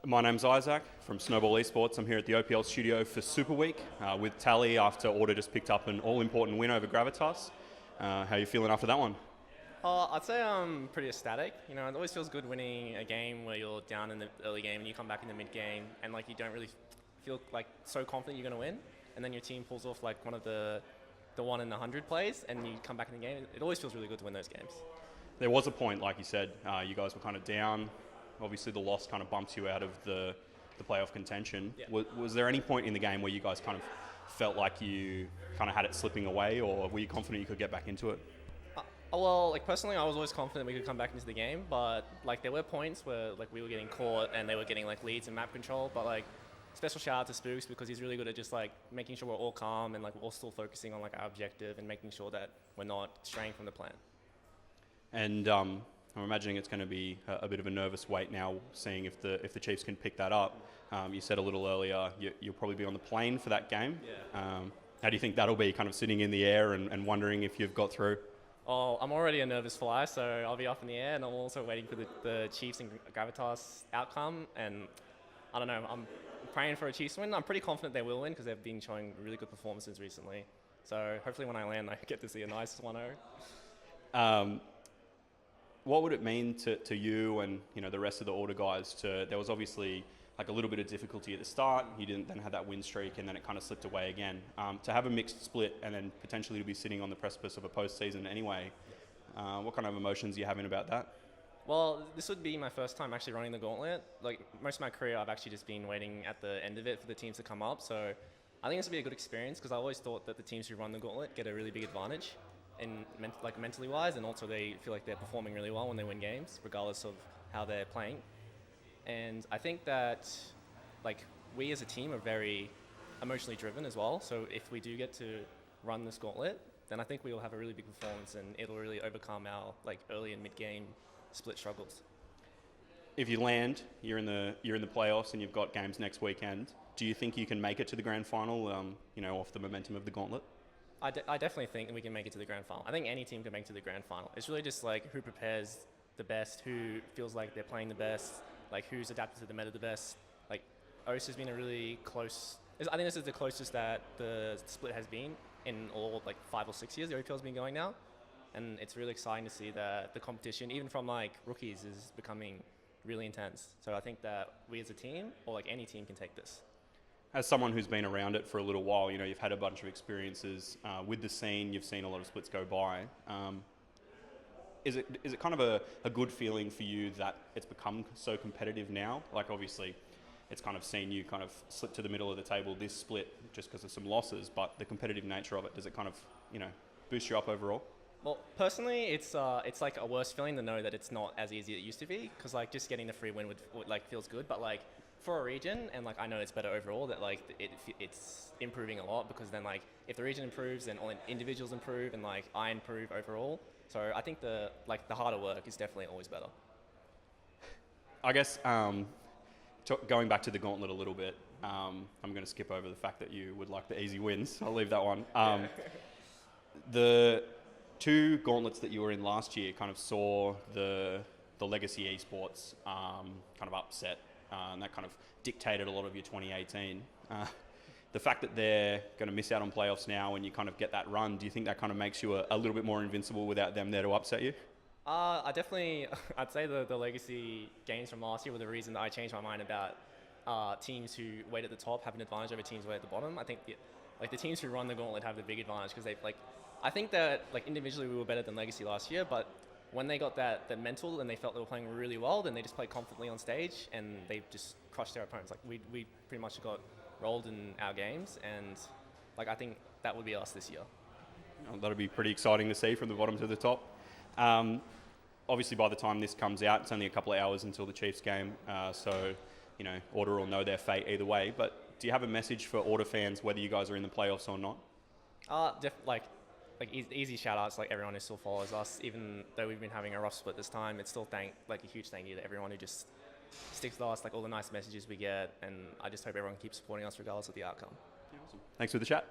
My name's Isaac from Snowball Esports. I'm here at the OPL studio for Super Week with Tally after Order just picked up an all-important win over Gravitas. How are you feeling after that one? I'd say I'm pretty ecstatic. You know, it always feels good winning a game where you're down in the early game and you come back in the mid game and like you don't really feel like so confident you're going to win, and then your team pulls off like one of the 1 in 100 plays and you come back in the game. It always feels really good to win those games. There was a point, like you said, you guys were kind of down. Obviously, the loss kind of bumps you out of the playoff contention. Yeah. Was there any point in the game where you guys kind of felt like you kind of had it slipping away, or were you confident you could get back into it? Well, like personally, I was always confident we could come back into the game, but like there were points where like we were getting caught and they were getting like leads in map control. But like special shout out to Spooks because he's really good at just like making sure we're all calm and like we're all still focusing on like our objective and making sure that we're not straying from the plan. And I'm imagining it's going to be a bit of a nervous wait now, seeing if the Chiefs can pick that up. You said a little earlier you'll probably be on the plane for that game. Yeah. How do you think that'll be, kind of sitting in the air and wondering if you've got through? Oh, I'm already a nervous flyer, so I'll be up in the air, and I'm also waiting for the Chiefs and Gravitas outcome. And I don't know, I'm praying for a Chiefs win. I'm pretty confident they will win because they've been showing really good performances recently. So hopefully when I land, I get to see a nice 1-0. What would it mean to you and the rest of the Order guys? There was obviously like a little bit of difficulty at the start. You didn't then have that win streak, and then it kind of slipped away again. To have a mixed split and then potentially to be sitting on the precipice of a postseason anyway, what kind of emotions are you having about that? Well, this would be my first time actually running the gauntlet. Like most of my career, I've actually just been waiting at the end of it for the teams to come up. So I think this would be a good experience because I always thought that the teams who run the gauntlet get a really big advantage, in mentally wise, and also they feel like they're performing really well when they win games, regardless of how they're playing. And I think that like we as a team are very emotionally driven as well. So if we do get to run this gauntlet, then I think we will have a really big performance and it'll really overcome our like early and mid game split struggles. If you land, you're in the playoffs and you've got games next weekend. Do you think you can make it to the grand final? Off the momentum of the gauntlet. I definitely think we can make it to the grand final. I think any team can make it to the grand final. It's really just like who prepares the best, who feels like they're playing the best, like who's adapted to the meta the best. Like OS has been a really close. I think this is the closest that the split has been in all like 5 or 6 years. The OPL's been going now, and it's really exciting to see that the competition, even from like rookies, is becoming really intense. So I think that we as a team, or like any team, can take this. As someone who's been around it for a little while, you've had a bunch of experiences with the scene. You've seen a lot of splits go by. Is it kind of a good feeling for you that it's become so competitive now? Like obviously, it's kind of seen you kind of slip to the middle of the table this split just because of some losses, but the competitive nature of it, does it kind of boost you up overall? Well, personally, it's like a worse feeling to know that it's not as easy as it used to be, because like just getting the free win would like feels good, but like for a region, and like I know it's better overall, that like it's improving a lot, because then like if the region improves, then all individuals improve, and like I improve overall. So I think the harder work is definitely always better. I guess going back to the gauntlet a little bit, I'm going to skip over the fact that you would like the easy wins. I'll leave that one. The 2 gauntlets that you were in last year kind of saw the legacy esports kind of upset, and that kind of dictated a lot of your 2018. The fact that they're going to miss out on playoffs now and you kind of get that run, do you think that kind of makes you a little bit more invincible without them there to upset you? I'd say the legacy games from last year were the reason that I changed my mind about teams who wait at the top have an advantage over teams who wait at the bottom. I think the teams who run the gauntlet have the big advantage because I think that like individually we were better than legacy last year, but when they got that mental and they felt they were playing really well, then they just played confidently on stage and they just crushed their opponents. Like we pretty much got rolled in our games, and like I think that would be us this year. That'll be pretty exciting to see from the bottom to the top. Obviously, by the time this comes out, it's only a couple of hours until the Chiefs game, so Order will know their fate either way. But do you have a message for Order fans, whether you guys are in the playoffs or not? Easy shout outs, like everyone who still follows us, even though we've been having a rough split this time. It's still a huge thank you to everyone who just sticks with us, like all the nice messages we get, and I just hope everyone keeps supporting us regardless of the outcome. Yeah, awesome. Thanks for the chat.